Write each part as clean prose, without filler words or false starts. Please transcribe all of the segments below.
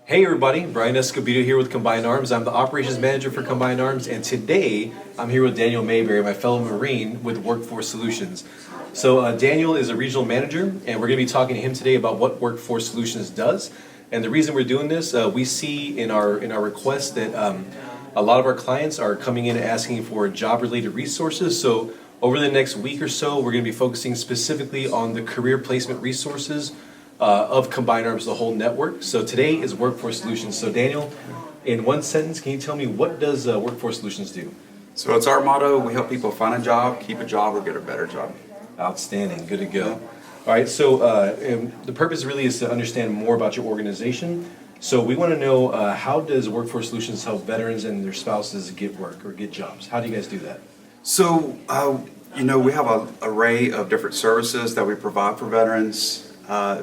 Hey everybody, Bryan Escobedo here with Combined Arms. I'm the operations manager for Combined Arms, and today I'm here with Daniel Mabry, my fellow Marine with Workforce Solutions. So Daniel is a regional manager, and we're going to be talking to him today about what Workforce Solutions does. And the reason we're doing this, we see in our requests that a lot of our clients are coming in and asking for job-related resources. So over the next week or so, we're going to be focusing specifically on the career placement resources of Combined Arms, the whole network. So today is Workforce Solutions. So Daniel, in one sentence, can you tell me what does Workforce Solutions do? So it's our motto: we help people find a job, keep a job, or get a better job. Outstanding, good to go. All right, so the purpose really is to understand more about your organization. So we want to know how does Workforce Solutions help veterans and their spouses get work or get jobs? How do you guys do that? So, we have an array of different services that we provide for veterans.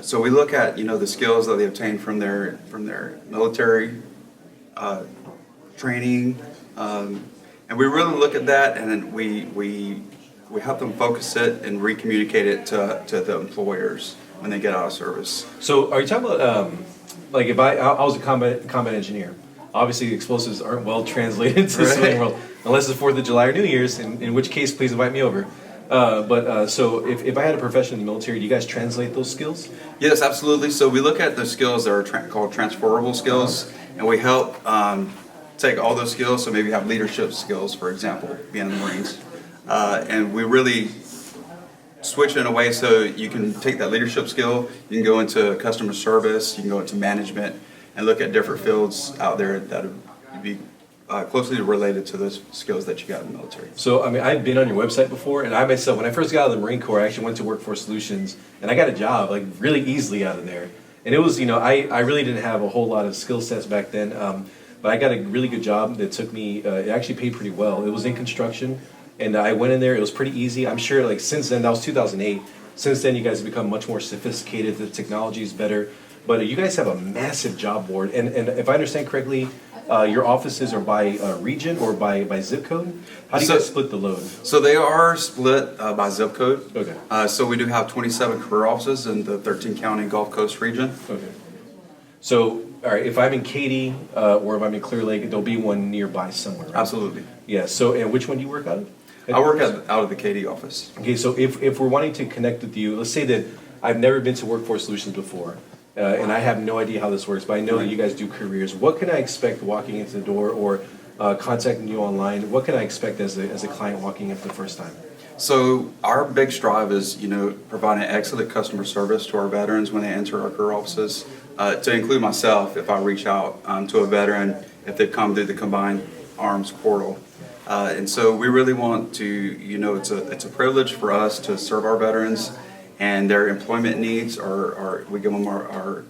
So we look at, the skills that they obtain from their military training, and we really look at that, and then we help them focus it and re-communicate it to the employers when they get out of service. So are you talking about, like if I was a combat engineer, obviously explosives aren't well translated to the civilian world, unless it's 4th of July or New Year's, in which case please invite me over. So if I had a profession in the military, do you guys translate those skills? Yes, absolutely. So we look at the skills that are called transferable skills, and we help take all those skills. So maybe you have leadership skills, for example, being in the Marines, and we really switch it in a way so you can take that leadership skill, you can go into customer service, you can go into management, and look at different fields out there that would be closely related to those skills that you got in the military. So, I mean, I've been on your website before, and I myself, when I first got out of the Marine Corps, I actually went to Workforce Solutions, and I got a job, like, really easily out of there. And it was, I really didn't have a whole lot of skill sets back then, but I got a really good job that took me, it actually paid pretty well. It was in construction, and I went in there, it was pretty easy. I'm sure, like, since then, that was 2008, since then you guys have become much more sophisticated, the technology is better, but you guys have a massive job board, and if I understand correctly, your offices are by region or by zip code? How do you guys split the load? So they are split by zip code. Okay. So we do have 27 career offices in the 13-county Gulf Coast region. Okay. So, all right, if I'm in Katy or if I'm in Clear Lake, there'll be one nearby somewhere, right? Absolutely. Yeah, so, and which one do you work out of? I work out of the Katy office. Okay, so if we're wanting to connect with you, let's say that I've never been to Workforce Solutions before, and I have no idea how this works, but I know that you guys do careers. What can I expect walking into the door or contacting you online? What can I expect as a client walking in for the first time? So our big strive is, providing excellent customer service to our veterans when they enter our career offices. To include myself, if I reach out to a veteran, if they've come through the Combined Arms portal. And so we really want to, it's a privilege for us to serve our veterans, and their employment needs we give them our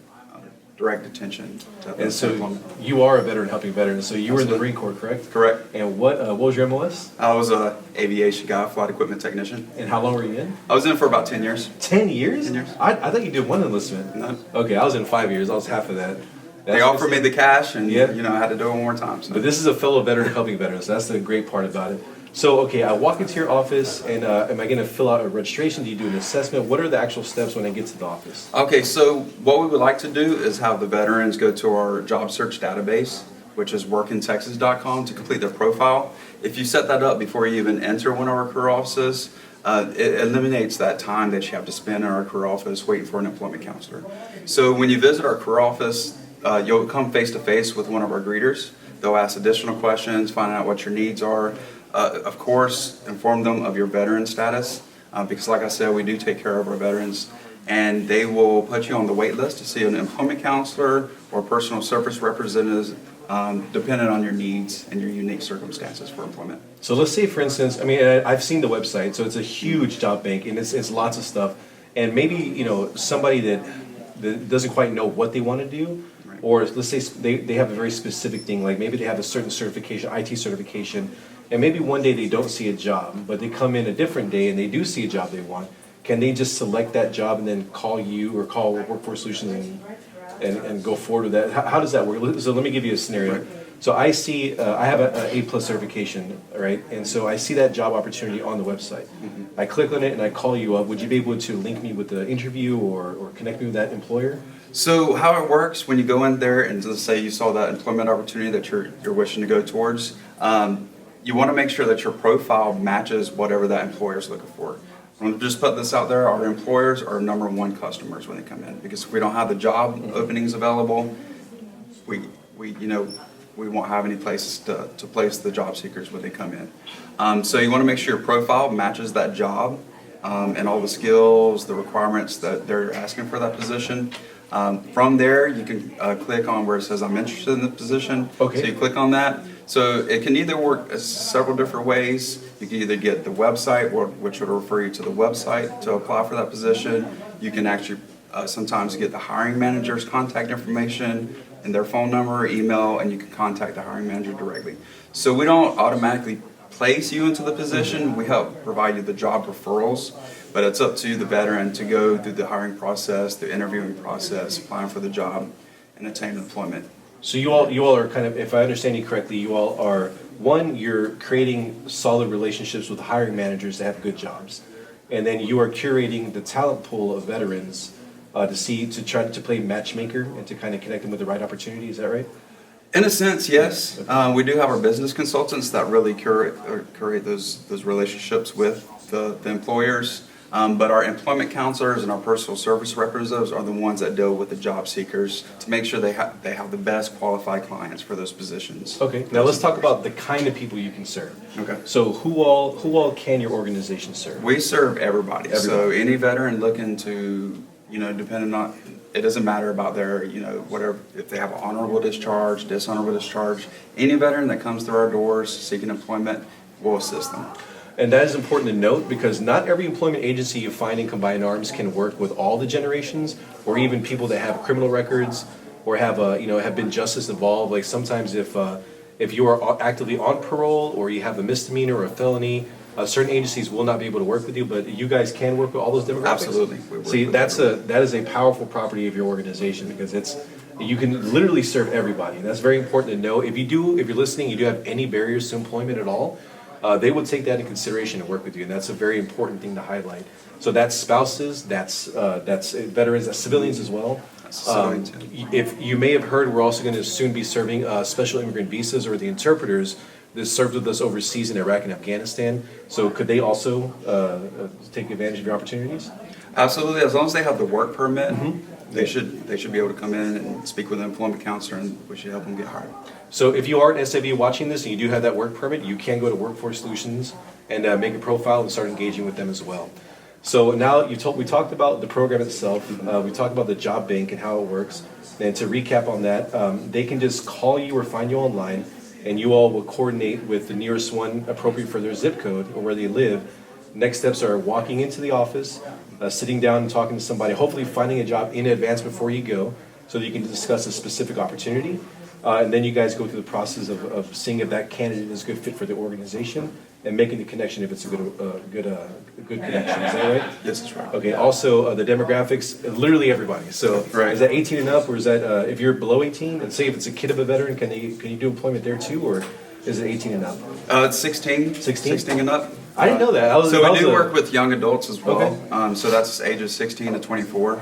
direct attention. And so you are a veteran helping veterans. So you were in the Marine Corps, correct? Correct. And what was your MOS? I was a aviation guy, flight equipment technician. And how long were you in? I was in for about 10 years. 10 years? 10 years. I thought you did one enlistment. No. Okay, I was in 5 years. I was half of that. They offered me the cash, and yeah. I had to do it one more time. So. But this is a fellow veteran helping veterans. That's the great part about it. So, okay, I walk into your office, and am I going to fill out a registration? Do you do an assessment? What are the actual steps when I get to the office? Okay, so what we would like to do is have the veterans go to our job search database, which is workintexas.com, to complete their profile. If you set that up before you even enter one of our career offices, it eliminates that time that you have to spend in our career office waiting for an employment counselor. So when you visit our career office, you'll come face to face with one of our greeters. They'll ask additional questions, find out what your needs are. Of course, inform them of your veteran status, because like I said, we do take care of our veterans, and they will put you on the wait list to see an employment counselor or personal service representative, depending on your needs and your unique circumstances for employment. So let's say, for instance, I mean, I've seen the website, so it's a huge job bank, and it's lots of stuff, and maybe, somebody that doesn't quite know what they want to do, or let's say they have a very specific thing, like maybe they have a certain certification, IT certification, and maybe one day they don't see a job, but they come in a different day and they do see a job they want. Can they just select that job and then call you or call Workforce Solutions and go forward with that? How does that work? So let me give you a scenario. So I see, I have a A+ certification, right? And so I see that job opportunity on the website. I click on it and I call you up. Would you be able to link me with the interview or connect me with that employer? So how it works when you go in there and let's say you saw that employment opportunity that you're wishing to go towards, you want to make sure that your profile matches whatever that employer is looking for. I'm going to just put this out there, our employers are number one customers when they come in, because if we don't have the job openings available, we won't have any places to place the job seekers when they come in. So you want to make sure your profile matches that job and all the skills, the requirements that they're asking for that position. From there, you can click on where it says I'm interested in the position. Okay. So you click on that. So it can either work several different ways. You can either get the website, which will refer you to the website to apply for that position. You can actually sometimes get the hiring manager's contact information and their phone number, email, and you can contact the hiring manager directly. So we don't automatically place you into the position. We help provide you the job referrals, but it's up to the veteran to go through the hiring process, the interviewing process, applying for the job, and attain employment. So you all are kind of, if I understand you correctly, you all are, one, you're creating solid relationships with hiring managers that have good jobs. And then you are curating the talent pool of veterans to try to play matchmaker and to kind of connect them with the right opportunity. Is that right? In a sense, yes. We do have our business consultants that really curate those relationships with the employers. But our employment counselors and our personal service representatives are the ones that deal with the job seekers to make sure they have the best qualified clients for those positions. Okay, now let's talk about the kind of people you can serve. Okay. So who all can your organization serve? We serve everybody. So any veteran looking to, depending on, it doesn't matter about their, whatever, if they have an honorable discharge, dishonorable discharge, any veteran that comes through our doors seeking employment, we'll assist them. And that is important to note because not every employment agency you find in Combined Arms can work with all the generations, or even people that have criminal records or have been justice involved. Like sometimes if you are actively on parole or you have a misdemeanor or a felony, certain agencies will not be able to work with you, but you guys can work with all those demographics. Absolutely. See, that is a powerful property of your organization because you can literally serve everybody. And that's very important to know. If you're listening, you do have any barriers to employment at all, they would take that into consideration and work with you, and that's a very important thing to highlight. So that's spouses, that's veterans, that's civilians as well. If you may have heard, we're also going to soon be serving special immigrant visas or the interpreters that served with us overseas in Iraq and Afghanistan. So could they also take advantage of your opportunities? Absolutely, as long as they have the work permit, they should be able to come in and speak with an employment counselor, and we should help them get hired. So if you are an SAV watching this and you do have that work permit, you can go to Workforce Solutions and make a profile and start engaging with them as well. So now we talked about the program itself. We talked about the job bank and how it works. And to recap on that, they can just call you or find you online, and you all will coordinate with the nearest one appropriate for their zip code or where they live. Next steps are walking into the office, sitting down and talking to somebody, hopefully finding a job in advance before you go so that you can discuss a specific opportunity. And then you guys go through the process of seeing if that candidate is a good fit for the organization and making the connection if it's a good connection. Is that right? Yes, that's right. Okay. Also, the demographics, literally everybody. So Right. Is that 18 and up, or is that if you're below 18? And say if it's a kid of a veteran, can you do employment there too, or is it 18 and up? It's 16. 16 and up. I didn't know that. So we do work with young adults as well. Okay. So that's ages 16 to 24.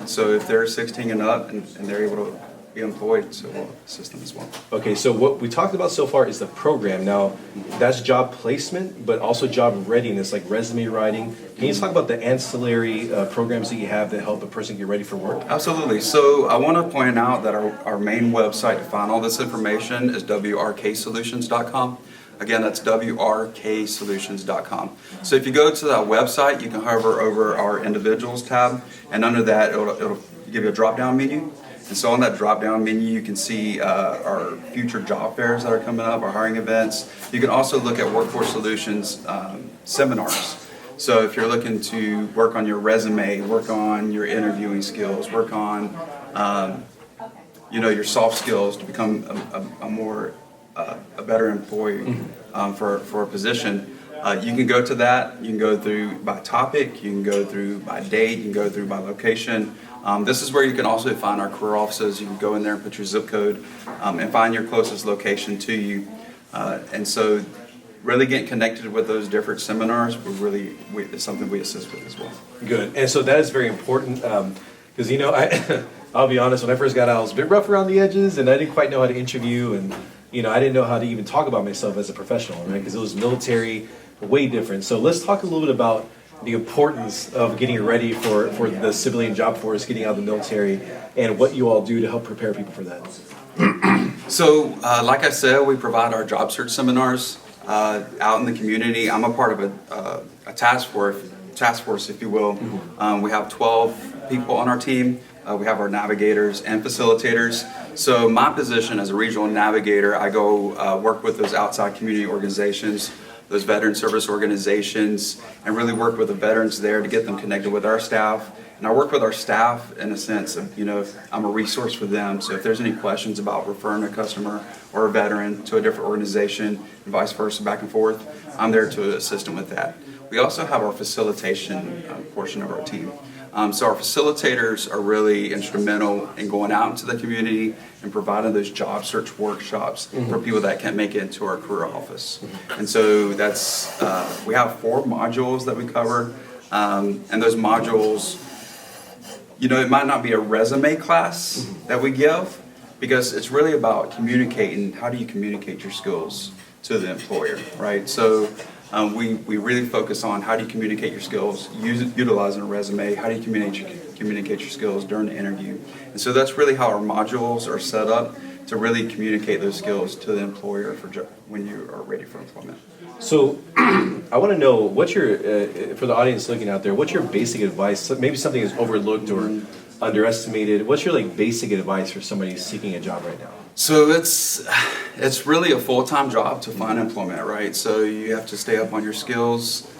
So if they're 16 and up and they're able to be employed, so we'll assist them as well. Okay, so what we talked about so far is the program. Now, that's job placement, but also job readiness, like resume writing. Can you talk about the ancillary programs that you have that help a person get ready for work? Absolutely. So I want to point out that our main website to find all this information is wrksolutions.com. Again, that's wrksolutions.com. So if you go to that website, you can hover over our individuals tab, and under that, it'll give you a drop-down menu. And so on that drop-down menu, you can see our future job fairs that are coming up, our hiring events. You can also look at Workforce Solutions seminars. So if you're looking to work on your resume, work on your interviewing skills, work on your soft skills to become a better employee for a position, You can go to that. You can go through by topic. You can go through by date. You can go through by location. This is where you can also find our career offices. You can go in there and put your zip code and find your closest location to you. And so really getting connected with those different seminars, it's something we assist with as well. Good. And so that is very important because, you know, I'll be honest, when I first got out, I was a bit rough around the edges and I didn't quite know how to interview and, you know, I didn't know how to even talk about myself as a professional, right? Because it was military, way different. So let's talk a little bit about the importance of getting ready for the civilian job force, getting out of the military, and what you all do to help prepare people for that. So, like I said, we provide our job search seminars out in the community. I'm a part of a task force, if you will. We have 12 people on our team. We have our navigators and facilitators. So my position as a regional navigator, I go work with those outside community organizations, those veteran service organizations, and really work with the veterans there to get them connected with our staff. And I work with our staff in a sense of, you know, I'm a resource for them. So if there's any questions about referring a customer or a veteran to a different organization and vice versa, back and forth, I'm there to assist them with that. We also have our facilitation portion of our team. So our facilitators are really instrumental in going out into the community and providing those job search workshops for people that can't make it into our career office. And so that's, we have 4 modules that we cover, and those modules, you know, it might not be a resume class that we give, because it's really about communicating. How do you communicate your skills to the employer, right? So we really focus on how do you communicate your skills, utilizing a resume, how do you communicate your skills during the interview. And so that's really how our modules are set up to really communicate those skills to the employer when you are ready for employment. So I want to know, what's your, for the audience looking out there, what's your basic advice? Maybe something is overlooked or underestimated. What's your basic advice for somebody seeking a job right now? So it's really a full-time job to find employment, right? So you have to stay up on your skills,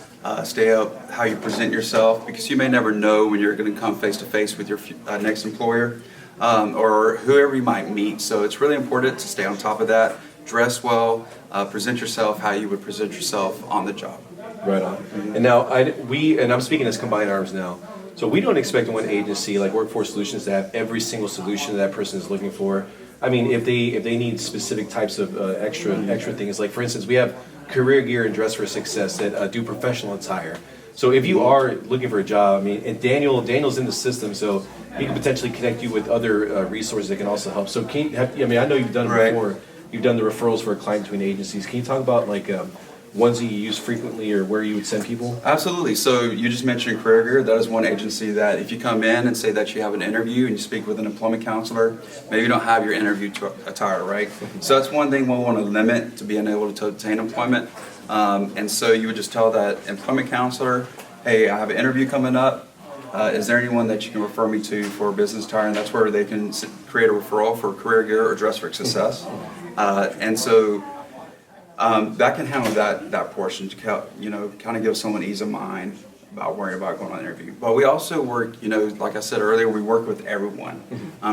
stay up how you present yourself, because you may never know when you're going to come face-to-face with your next employer or whoever you might meet. So it's really important to stay on top of that, dress well, present yourself how you would present yourself on the job. Right on. And now I'm speaking as Combined Arms now. So we don't expect one agency like Workforce Solutions to have every single solution that person is looking for. I mean, if they need specific types of extra things, like for instance, we have Career Gear and Dress for Success that do professional attire. So if you are looking for a job, I mean, and Daniel's in the system, so he can potentially connect you with other resources that can also help. So I know you've done it before. You've done the referrals for a client between agencies. Can you talk about ones that you use frequently or where you would send people? Absolutely. So you just mentioned Career Gear. That is one agency that if you come in and say that you have an interview and you speak with an employment counselor, maybe you don't have your interview attire, right? So that's one thing we want to limit to being able to obtain employment. And so you would just tell that employment counselor, hey, I have an interview coming up. Is there anyone that you can refer me to for business attire? And that's where they can create a referral for Career Gear or Dress for Success. And so that can handle that portion to kind of give someone ease of mind about worrying about going on an interview. But we also work, like I said earlier, we work with everyone.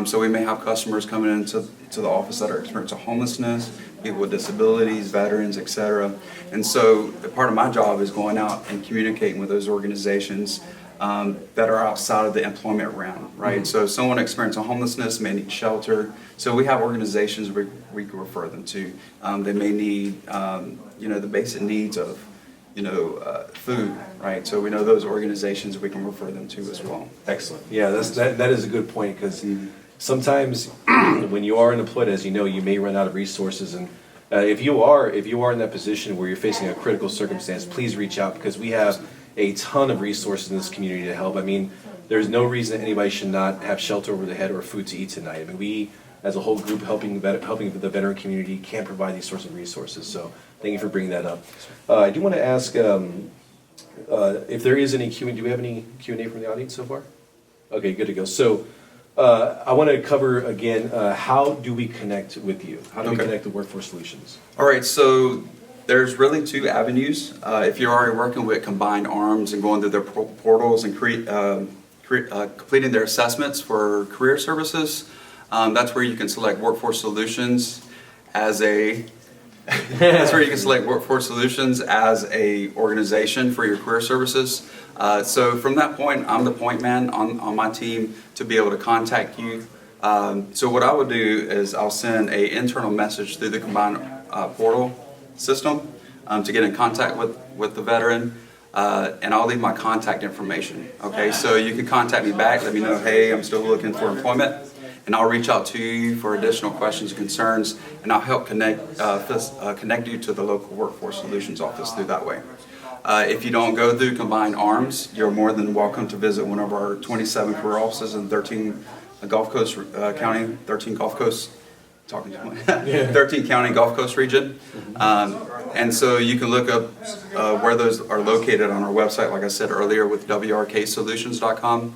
So we may have customers coming into the office that are experiencing homelessness, people with disabilities, veterans, etc. And so part of my job is going out and communicating with those organizations that are outside of the employment realm, right? So someone experiencing homelessness may need shelter. So we have organizations we can refer them to. They may need, the basic needs of, food, right? So we know those organizations we can refer them to as well. Excellent. Yeah, that is a good point, because sometimes when you are unemployed, as you know, you may run out of resources. And if you are in that position where you're facing a critical circumstance, please reach out, because we have a ton of resources in this community to help. I mean, there's no reason anybody should not have shelter over their head or food to eat tonight. I mean, we, as a whole group, helping the veteran community, can provide these sorts of resources. So thank you for bringing that up. I do want to ask if there is any Q&A. Do we have any Q&A from the audience so far? Okay, good to go. So I want to cover again, how do we connect with you? How do we connect with Workforce Solutions? All right, so there's really 2 avenues. If you're already working with Combined Arms and going through their portals and completing their assessments for career services, that's where you can select Workforce Solutions as a That's where you can select Workforce Solutions as a organization for your career services. So from that point, I'm the point man on my team to be able to contact you. So what I would do is I'll send a internal message through the Combine portal system to get in contact with the veteran, and I'll leave my contact information. Okay, so you can contact me back, let me know, hey, I'm still looking for employment, and I'll reach out to you for additional questions and concerns, and I'll help connect you to the local Workforce Solutions office through that way. If you don't go through Combined Arms, you're more than welcome to visit one of our 27 career offices in 13 Gulf Coast County, 13 Gulf Coast, 13 County Gulf Coast region. And so you can look up where those are located on our website, like I said earlier, with wrksolutions.com.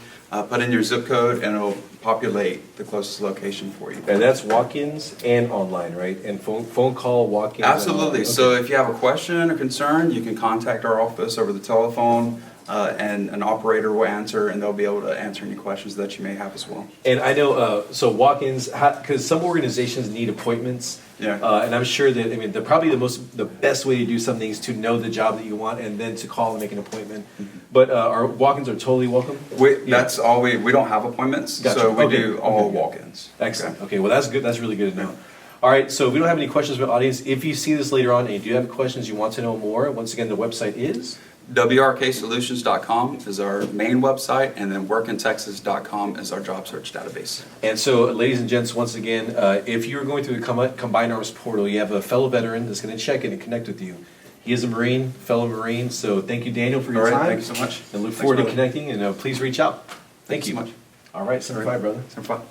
Put in your zip code and it'll populate the closest location for you. And that's walk-ins and online, right? And phone call, walk-ins. Absolutely. Okay. So if you have a question or concern, you can contact our office over the telephone, and an operator will answer, and they'll be able to answer any questions that you may have as well. And I know, so walk-ins, because some organizations need appointments. Yeah. And I'm sure that, I mean, probably the best way to do something is to know the job that you want and then to call and make an appointment. Mm-hmm. But our walk-ins are totally welcome? That's all we don't have appointments, Gotcha. so we Okay. do all Okay. walk-ins. Excellent. Okay, well, that's good. That's really good to know. All right, so if we don't have any questions from the audience, if you see this later on and you do have questions, you want to know more, once again, the website is? wrksolutions.com is our main website, and then workintexas.com is our job search database. And so, ladies and gents, once again, if you're going through the Combined Arms portal, you have a fellow veteran that's going to check in and connect with you. He is a Marine, fellow Marine, so thank you, Daniel, for your All right, time. thank you so much. And look Thanks, forward to brother. connecting, and please reach out. Thank Thanks you so much. All right, 75, brother. Have fun.